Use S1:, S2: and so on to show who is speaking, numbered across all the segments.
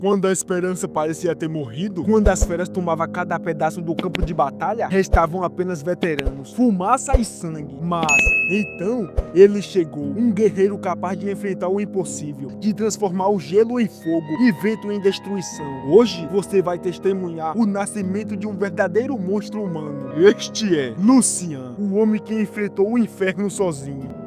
S1: Quando a esperança parecia ter morrido, quando as feras tomavam cada pedaço do campo de batalha, restavam apenas veteranos, fumaça e sangue. Mas, então, ele chegou, um guerreiro capaz de enfrentar o impossível, de transformar o gelo em fogo e vento em destruição. Hoje, você vai testemunhar o nascimento de um verdadeiro monstro humano. Este é Lucian, o homem que enfrentou o inferno sozinho.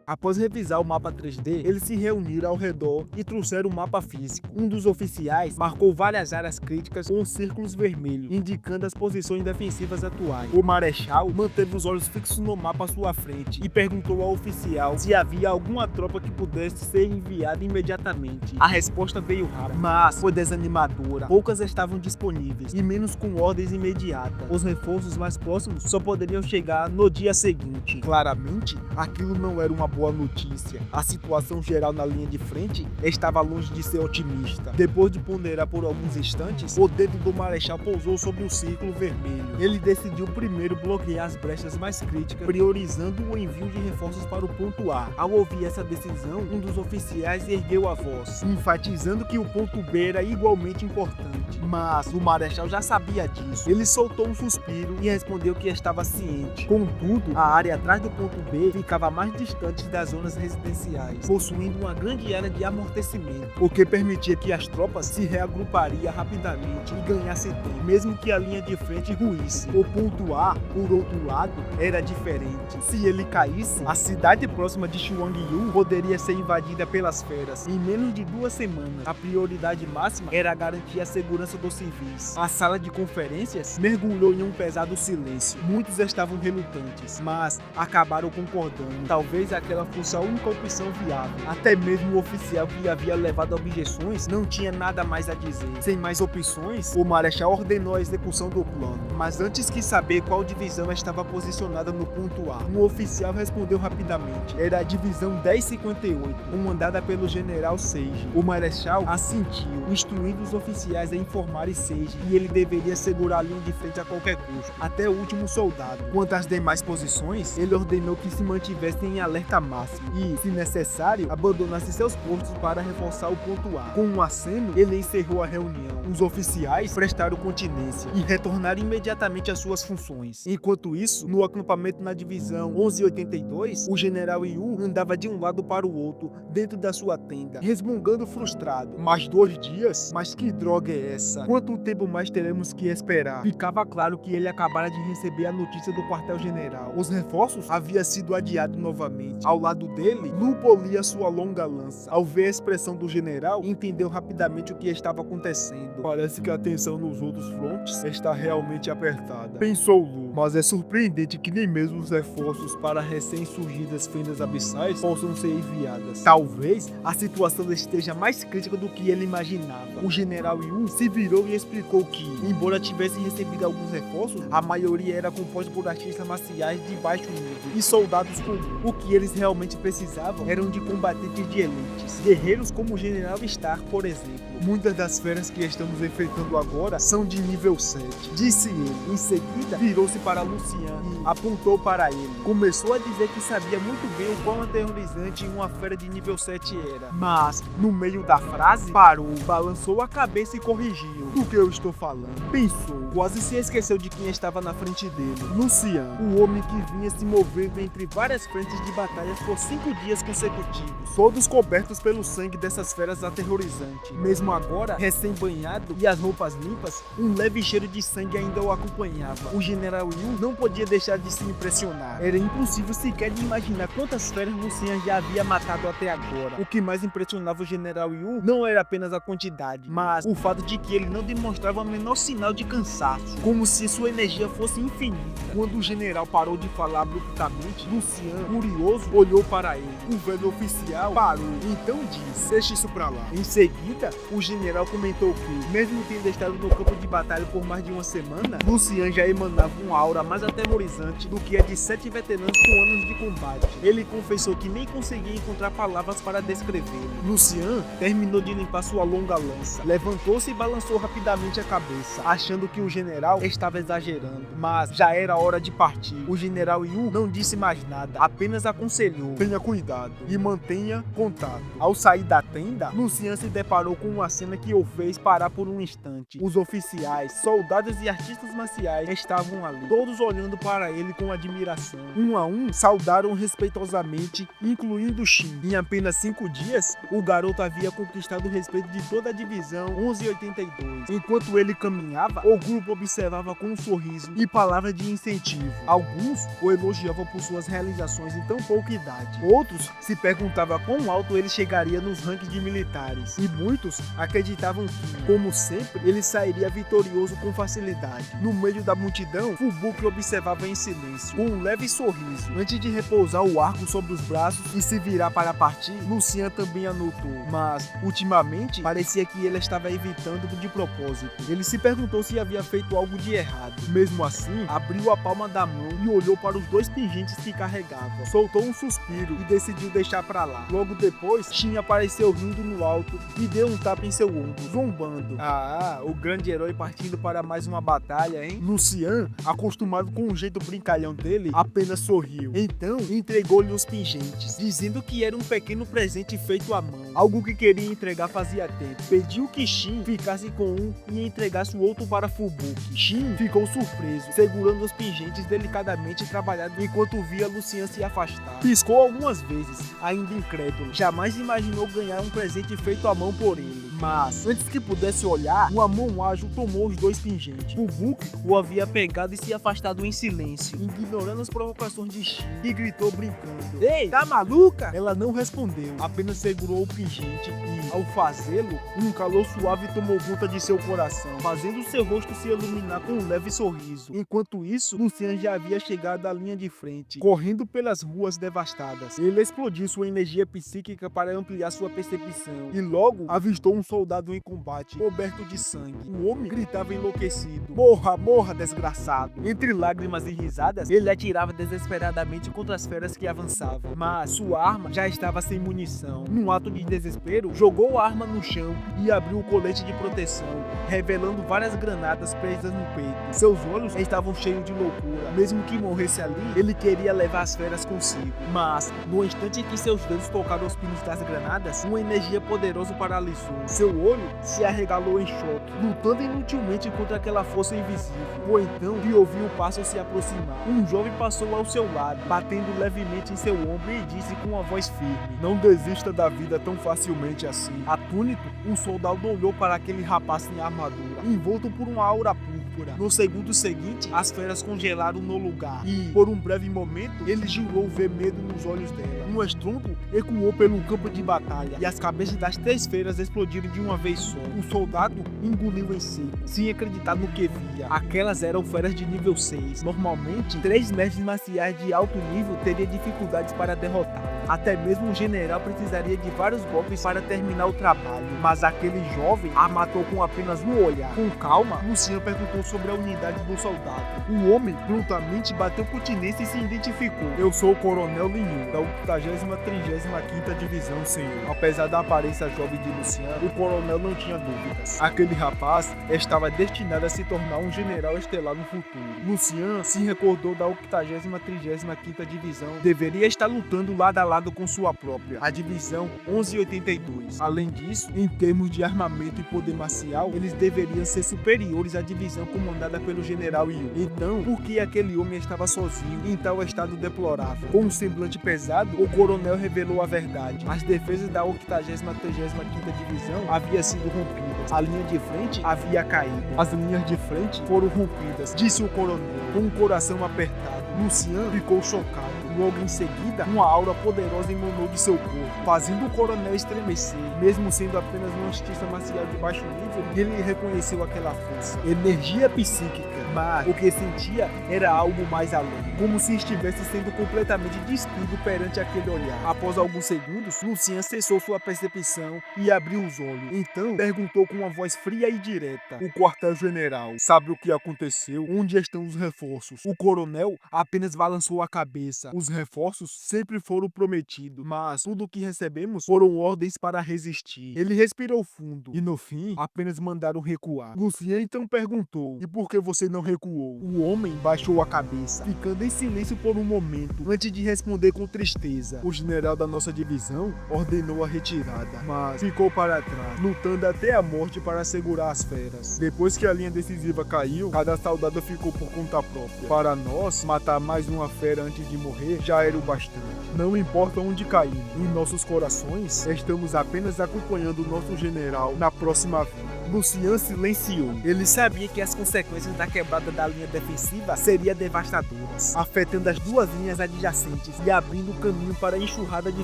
S1: Após revisar o mapa 3D, eles se reuniram ao redor e trouxeram o mapa físico. Um dos oficiais marcou várias áreas críticas com círculos vermelhos, indicando as posições defensivas atuais. O marechal manteve os olhos fixos no mapa à sua frente e perguntou ao oficial se havia alguma tropa que pudesse ser enviada imediatamente. A resposta veio rápida, mas foi desanimadora. Poucas estavam disponíveis, e menos com ordens imediatas. Os reforços mais próximos só poderiam chegar no dia seguinte. Claramente, aquilo não era uma boa notícia. A situação geral na linha de frente estava longe de ser otimista. Depois de ponderar por alguns instantes, o dedo do marechal pousou sobre o círculo vermelho. Ele decidiu primeiro bloquear as brechas mais críticas, priorizando o envio de reforços para o ponto A. Ao ouvir essa decisão, um dos oficiais ergueu a voz, enfatizando que o ponto B era igualmente importante. Mas o marechal já sabia disso. Ele soltou um suspiro e respondeu que estava ciente. Contudo, a área atrás do ponto B ficava mais distante das zonas residenciais, possuindo uma grande área de amortecimento, o que permitia que as tropas se reagrupariam rapidamente e ganhassem tempo, mesmo que a linha de frente ruísse. O ponto A, por outro lado, era diferente. Se ele caísse, a cidade próxima de Xuangyu poderia ser invadida pelas feras em menos de 2 semanas. A prioridade máxima era garantir a segurança dos civis. A sala de conferências mergulhou em um pesado silêncio. Muitos estavam relutantes, mas acabaram concordando. Talvez aquela fosse a única opção viável. Até mesmo o oficial que havia levado objeções não tinha nada mais a dizer. Sem mais opções, o marechal ordenou a execução do plano. Mas antes que saber qual divisão estava posicionada no ponto A, um oficial respondeu rapidamente. Era a divisão 1058, comandada pelo general Seiji. O marechal assentiu, instruindo os oficiais a informarem Seiji e ele deveria segurar a linha de frente a qualquer custo, até o último soldado. Quanto às demais posições, ele ordenou que se mantivessem em alerta máximo e, se necessário, abandonasse seus postos para reforçar o ponto A. Com um aceno, ele encerrou a reunião. Os oficiais prestaram continência e retornaram imediatamente às suas funções. Enquanto isso, no acampamento na divisão 1182, o general Yu andava de um lado para o outro dentro da sua tenda, resmungando frustrado. Mais 2 dias? Mas que droga é essa? Quanto tempo mais teremos que esperar? Ficava claro que ele acabara de receber a notícia do quartel-general. Os reforços haviam sido adiados novamente. Ao lado dele, Lu polia sua longa lança. Ao ver a expressão do general, entendeu rapidamente o que estava acontecendo. Parece que a tensão nos outros frontes está realmente apertada, pensou Lu. Mas é surpreendente que nem mesmo os reforços para recém-surgidas fendas abissais possam ser enviadas. Talvez a situação esteja mais crítica do que ele imaginava. O general Yu se virou e explicou que, embora tivesse recebido alguns reforços, a maioria era composta por artistas marciais de baixo nível e soldados comuns. O que eles realmente precisavam eram de combatentes de elites, guerreiros como o general Stark, por exemplo. Muitas das feras que estamos enfrentando agora são de nível 7, disse ele. Em seguida, virou-se para Lucian e apontou para ele. Começou a dizer que sabia muito bem o quão aterrorizante uma fera de nível 7 era. Mas, no meio da frase, parou, balançou a cabeça e corrigiu. Do que eu estou falando? Pensou, quase se esqueceu de quem estava na frente dele. Lucian, o homem que vinha se movendo entre várias frentes de batalhas por 5 dias consecutivos, todos cobertos pelo sangue dessas feras aterrorizantes. Mesmo agora, recém-banhado e as roupas limpas, um leve cheiro de sangue ainda o acompanhava. O general Yu não podia deixar de se impressionar. Era impossível sequer de imaginar quantas feras Lucian já havia matado até agora. O que mais impressionava o general Yu não era apenas a quantidade, mas o fato de que ele não demonstrava o menor sinal de cansaço, como se sua energia fosse infinita. Quando o general parou de falar abruptamente, Lucian, curioso, olhou para ele. O velho oficial parou, então disse: deixa isso pra lá. Em seguida, o general comentou que, mesmo tendo estado no campo de batalha por mais de uma semana, Lucian já emanava uma aura mais aterrorizante do que a de 7 veteranos com anos de combate. Ele confessou que nem conseguia encontrar palavras para descrevê-lo. Lucian terminou de limpar sua longa lança, levantou-se e balançou rapidamente a cabeça, achando que o general estava exagerando, mas já era hora de partir. O general Yu não disse mais nada, apenas aconselhou senhor, tenha cuidado e mantenha contato. Ao sair da tenda, Lucian se deparou com uma cena que o fez parar por um instante. Os oficiais, soldados e artistas marciais estavam ali, todos olhando para ele com admiração. Um a um, saudaram respeitosamente, incluindo Shin. Em apenas 5 dias, o garoto havia conquistado o respeito de toda a divisão 1182. Enquanto ele caminhava, o grupo observava com um sorriso e palavras de incentivo. Alguns o elogiavam por suas realizações em tão pouca idade. Outros se perguntavam quão alto ele chegaria nos rankings de militares. E muitos acreditavam que, como sempre, ele sairia vitorioso com facilidade. No meio da multidão, Fubuki observava em silêncio, com um leve sorriso. Antes de repousar o arco sobre os braços e se virar para partir, Lucian também anotou. Mas, ultimamente, parecia que ele estava evitando de propósito. Ele se perguntou se havia feito algo de errado. Mesmo assim, abriu a palma da mão e olhou para os 2 pingentes que carregava. Soltou um suspiro e decidiu deixar para lá. Logo depois, Shin apareceu rindo no alto e deu um tapa em seu ombro, zombando. Ah, o grande herói partindo para mais uma batalha, hein? Lucian, acostumado com o jeito brincalhão dele, apenas sorriu. Então, entregou-lhe os pingentes, dizendo que era um pequeno presente feito à mão, algo que queria entregar fazia tempo. Pediu que Shin ficasse com um e entregasse o outro para Fubuki. Shin ficou surpreso, segurando os pingentes delicadamente trabalhado enquanto via Lucian se afastar. Piscou algumas vezes, ainda incrédulo. Jamais imaginou ganhar um presente feito à mão por ele. Mas, antes que pudesse olhar, uma mão ágil tomou os 2 pingentes. Fubuki o havia pegado e se afastado em silêncio, ignorando as provocações de Shin, e gritou brincando: "Ei, tá maluca?" Ela não respondeu, apenas segurou o pingente e, ao fazê-lo, um calor suave tomou conta de seu coração, fazendo seu rosto se iluminar com um leve sorriso. Enquanto isso, Lucian já havia chegado à linha de frente, correndo pelas ruas devastadas. Ele explodiu sua energia psíquica para ampliar sua percepção, e logo avistou um soldado em combate, coberto de sangue. O homem gritava enlouquecido: "Morra, morra, desgraçado!" Entre lágrimas e risadas, ele atirava desesperadamente contra as feras que avançavam, mas sua arma já estava sem munição. Num ato de desespero, jogou a arma no chão e abriu o colete de proteção, revelando várias granadas presas no peito. Seus olhos estavam cheios de loucura. Mesmo que morresse ali, ele queria levar as feras consigo. Mas, no instante em que seus dedos tocaram os pinos das granadas, uma energia poderosa paralisou. Seu olho se arregalou em choque, lutando inutilmente contra aquela força invisível. Ou então, ele ouviu o passo se aproximar. Um jovem passou ao seu lado, batendo levemente em seu ombro e disse com uma voz firme: "Não desista da vida tão facilmente assim." Atônito, o soldado olhou para aquele rapaz sem armadura, envolto por uma aura púrpura. No segundo seguinte, as feras congelaram no lugar e, por um breve momento, ele jurou ver medo nos olhos dela. Um estrondo ecoou pelo campo de batalha e as cabeças das 3 feras explodiram de uma vez só. O soldado engoliu em seco, sem acreditar no que via. Aquelas eram feras de nível 6. Normalmente, 3 mestres marciais de alto nível teriam dificuldades para derrotar. Até mesmo um general precisaria de vários golpes para terminar o trabalho, mas aquele jovem a matou com apenas um olhar. Com calma, Lucian perguntou sobre a unidade do soldado. O homem prontamente bateu continência e se identificou: "Eu sou o Coronel Linhu, da 80ª-35ª Divisão, senhor." Apesar da aparência jovem de Lucian, o coronel não tinha dúvidas. Aquele rapaz estava destinado a se tornar um general estelar no futuro. Lucian se recordou da 80ª-35ª Divisão. Deveria estar lutando lado a lado com sua própria, a Divisão 1182. Além disso, em termos de armamento e poder marcial, eles deveriam ser superiores à divisão comandada pelo general Yu. Então, por que aquele homem estava sozinho em tal estado deplorável? Com um semblante pesado, o coronel revelou a verdade. As defesas da 80ª-35ª Divisão haviam sido rompidas. A linha de frente havia caído. As linhas de frente foram rompidas, disse o coronel, com o coração apertado. Lucian ficou chocado. Logo em seguida, uma aura poderosa emanou de seu corpo, fazendo o coronel estremecer. Mesmo sendo apenas um artista marcial de baixo nível, ele reconheceu aquela força, energia psíquica. Mas o que sentia era algo mais além, como se estivesse sendo completamente despido perante aquele olhar. Após alguns segundos, Lucian cessou sua percepção e abriu os olhos. Então, perguntou com uma voz fria e direta: "O quartel-general sabe o que aconteceu? Onde estão os reforços?" O coronel apenas balançou a cabeça. Os Os reforços sempre foram prometidos, mas tudo o que recebemos foram ordens para resistir. Ele respirou fundo e no fim apenas mandaram recuar. Lucien então perguntou: "E por que você não recuou?" O homem baixou a cabeça, ficando em silêncio por um momento antes de responder com tristeza. O general da nossa divisão ordenou a retirada, mas ficou para trás, lutando até a morte para segurar as feras. Depois que a linha decisiva caiu, cada soldado ficou por conta própria. Para nós, matar mais uma fera antes de morrer já era o bastante. Não importa onde caímos, em nossos corações, estamos apenas acompanhando o nosso general na próxima vida. Lucien silenciou. Ele sabia que as consequências da quebrada da linha defensiva seriam devastadoras, afetando as duas linhas adjacentes e abrindo caminho para a enxurrada de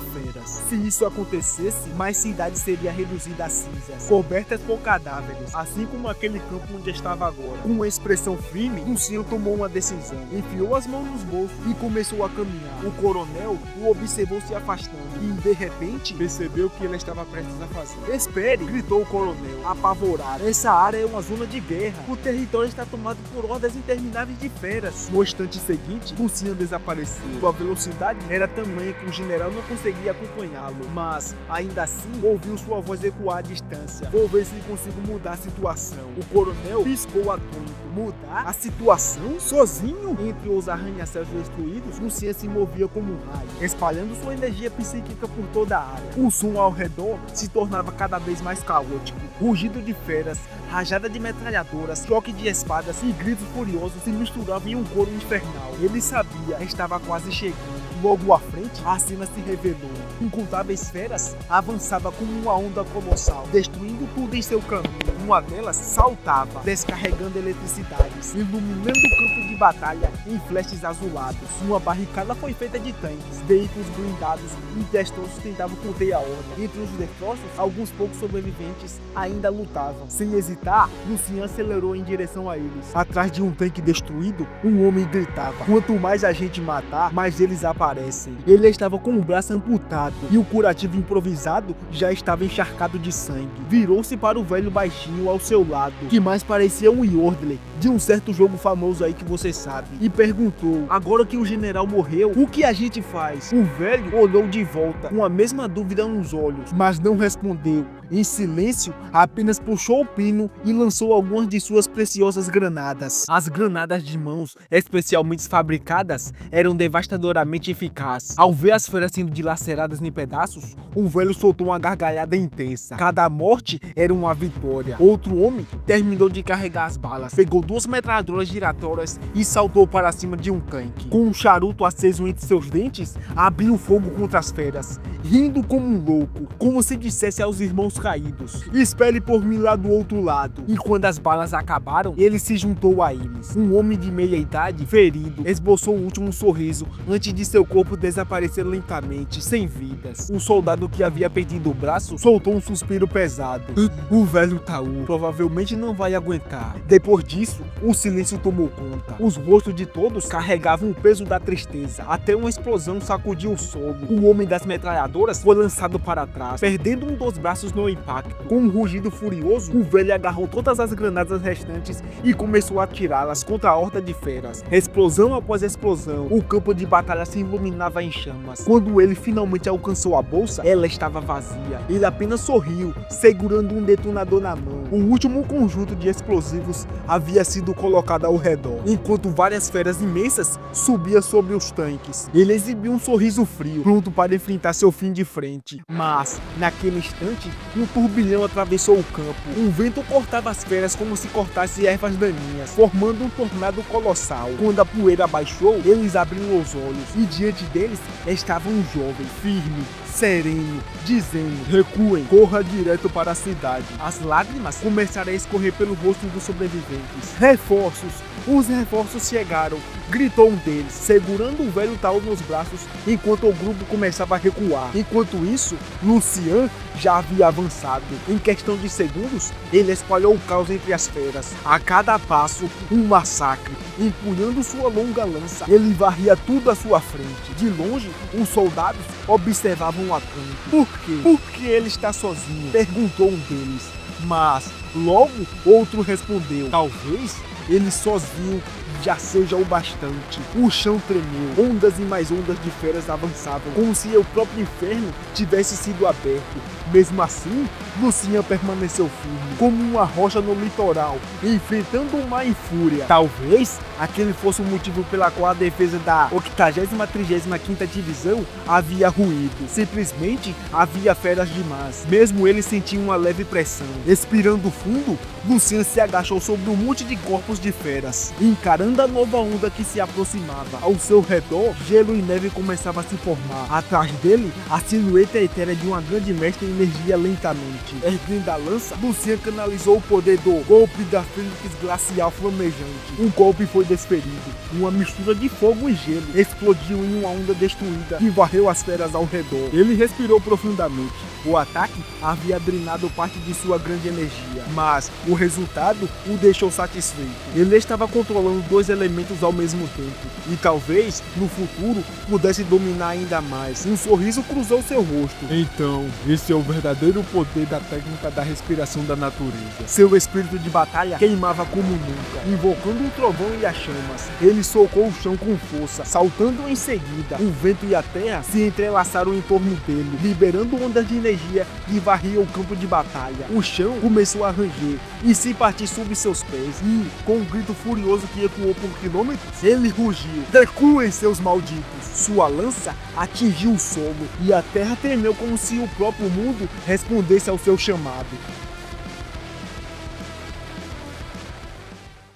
S1: feras. Se isso acontecesse, mais cidades seriam reduzidas a cinzas, cobertas por cadáveres, assim como aquele campo onde estava agora. Com uma expressão firme, Lucien tomou uma decisão. Enfiou as mãos nos bolsos e começou a caminhar. O coronel o observou se afastando e, de repente, percebeu o que ele estava prestes a fazer. "Espere!" gritou o coronel, apavorado. "Essa área é uma zona de guerra. O território está tomado por hordas intermináveis de feras." No instante seguinte, Lucien desapareceu. Sua velocidade era tamanha que o general não conseguia acompanhá-lo, mas, ainda assim, ouviu sua voz ecoar à distância. "Vou ver se consigo mudar a situação." O coronel piscou atônito. Mudar a situação? Sozinho? Entre os arranha-céus destruídos, Lucien se movia como um raio, espalhando sua energia psíquica por toda a área. O som ao redor se tornava cada vez mais caótico. Rugido de feras, rajada de metralhadoras, choque de espadas e gritos furiosos se misturavam em um coro infernal. Ele sabia, estava quase chegando. Logo à frente, a cena se revelou. Incontáveis feras avançavam como uma onda colossal, destruindo tudo em seu caminho. Uma delas saltava, descarregando eletricidades, iluminando o campo de batalha em flashes azulados. Uma barricada foi feita de tanques, veículos blindados e destroços tentavam conter a horda. Entre os destroços, alguns poucos sobreviventes ainda lutavam. Sem hesitar, Lucien acelerou em direção a eles. Atrás de um tanque destruído, um homem gritava: "Quanto mais a gente matar, mais eles aparecem." Ele estava com o braço amputado e o curativo improvisado já estava encharcado de sangue. Virou-se para o velho baixinho ao seu lado, que mais parecia um Yordle de um certo jogo famoso aí que você sabe, e perguntou: "Agora que o general morreu, o que a gente faz?" O velho olhou de volta com a mesma dúvida nos olhos, mas não respondeu. Em silêncio, apenas puxou o pino e lançou algumas de suas preciosas granadas. As granadas de mãos, especialmente fabricadas, eram devastadoramente eficazes. Ao ver as feras sendo dilaceradas em pedaços, o velho soltou uma gargalhada intensa. Cada morte era uma vitória. Outro homem terminou de carregar as balas, pegou duas metralhadoras giratórias e saltou para cima de um tanque. Com um charuto aceso entre seus dentes, abriu fogo contra as feras, rindo como um louco, como se dissesse aos irmãos caídos: "Espere por mim lá do outro lado." E quando as balas acabaram, ele se juntou a eles. Um homem de meia idade, ferido, esboçou o último sorriso antes de seu corpo desaparecer lentamente, sem vidas. O soldado que havia perdido o braço soltou um suspiro pesado. "O velho Taú provavelmente não vai aguentar." Depois disso, o silêncio tomou conta. Os rostos de todos carregavam o peso da tristeza. Até uma explosão sacudiu o solo. O homem das metralhadoras foi lançado para trás, perdendo um dos braços no impacto. Com um rugido furioso, o velho agarrou todas as granadas restantes e começou a atirá-las contra a horda de feras. Explosão após explosão, o campo de batalha se iluminava em chamas. Quando ele finalmente alcançou a bolsa, ela estava vazia. Ele apenas sorriu, segurando um detonador na mão. O último conjunto de explosivos havia sido colocado ao redor, enquanto várias feras imensas subiam sobre os tanques. Ele exibiu um sorriso frio, pronto para enfrentar seu fim de frente. Mas, naquele instante, um turbilhão atravessou o campo. Um vento cortava as feras como se cortasse ervas daninhas, formando um tornado colossal. Quando a poeira baixou, eles abriram os olhos e diante deles estava um jovem, firme, sereno, dizendo: "Recuem, corra direto para a cidade." As lágrimas começaram a escorrer pelo rosto dos sobreviventes. "Reforços! Os reforços chegaram!" gritou um deles, segurando o velho Taú nos braços enquanto o grupo começava a recuar. Enquanto isso, Lucien já havia avançado. Em questão de segundos, ele espalhou o caos entre as feras. A cada passo, um massacre. Empunhando sua longa lança, ele varria tudo à sua frente. De longe, os soldados observavam atônitos. "Por quê? Por que ele está sozinho?" perguntou um deles. Mas, logo, outro respondeu: "Talvez eles sozinhos já seja o bastante. O chão tremeu, ondas e mais ondas de feras avançavam, como se o próprio inferno tivesse sido aberto. Mesmo assim, Lucian permaneceu firme, como uma rocha no litoral, enfrentando o mar em fúria. Talvez aquele fosse o motivo pela qual a defesa da 80ª-35ª Divisão havia ruído. Simplesmente havia feras demais. Mesmo ele sentia uma leve pressão. Expirando fundo, Lucian se agachou sobre um monte de corpos de feras, encarando a nova onda que se aproximava. Ao seu redor, gelo e neve começavam a se formar. Atrás dele, a silhueta etérea de uma grande mestra emergia lentamente. Erguendo a lança, Lucian canalizou o poder do golpe da Fênix Glacial Flamejante. Um golpe foi desferido. Uma mistura de fogo e gelo explodiu em uma onda destruída que varreu as feras ao redor. Ele respirou profundamente. O ataque havia drenado parte de sua grande energia, mas o resultado o deixou satisfeito. Ele estava controlando dois elementos ao mesmo tempo, e talvez, no futuro, pudesse dominar ainda mais. Um sorriso cruzou seu rosto. Então, esse é o verdadeiro poder da técnica da respiração da natureza. Seu espírito de batalha queimava como nunca, invocando um trovão e as chamas. Ele socou o chão com força, saltando em seguida. O vento e a terra se entrelaçaram em torno dele, liberando ondas de energia que varria o campo de batalha. O chão começou a ranger e se partir sob seus pés, e, com um grito furioso que ecoou por quilômetros, ele rugiu: "Recuem, seus malditos!" Sua lança atingiu o solo e a terra tremeu como se o próprio mundo respondesse ao seu chamado.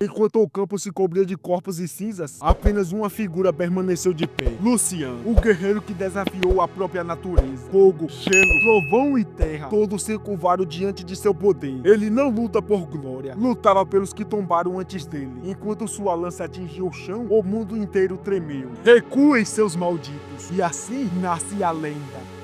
S1: Enquanto o campo se cobria de corpos e cinzas, apenas uma figura permaneceu de pé. Lucian, o guerreiro que desafiou a própria natureza. Fogo, gelo, trovão e terra, todos se curvaram diante de seu poder. Ele não luta por glória, lutava pelos que tombaram antes dele. Enquanto sua lança atingiu o chão, o mundo inteiro tremeu. Recuem, seus malditos! E assim nasce a lenda.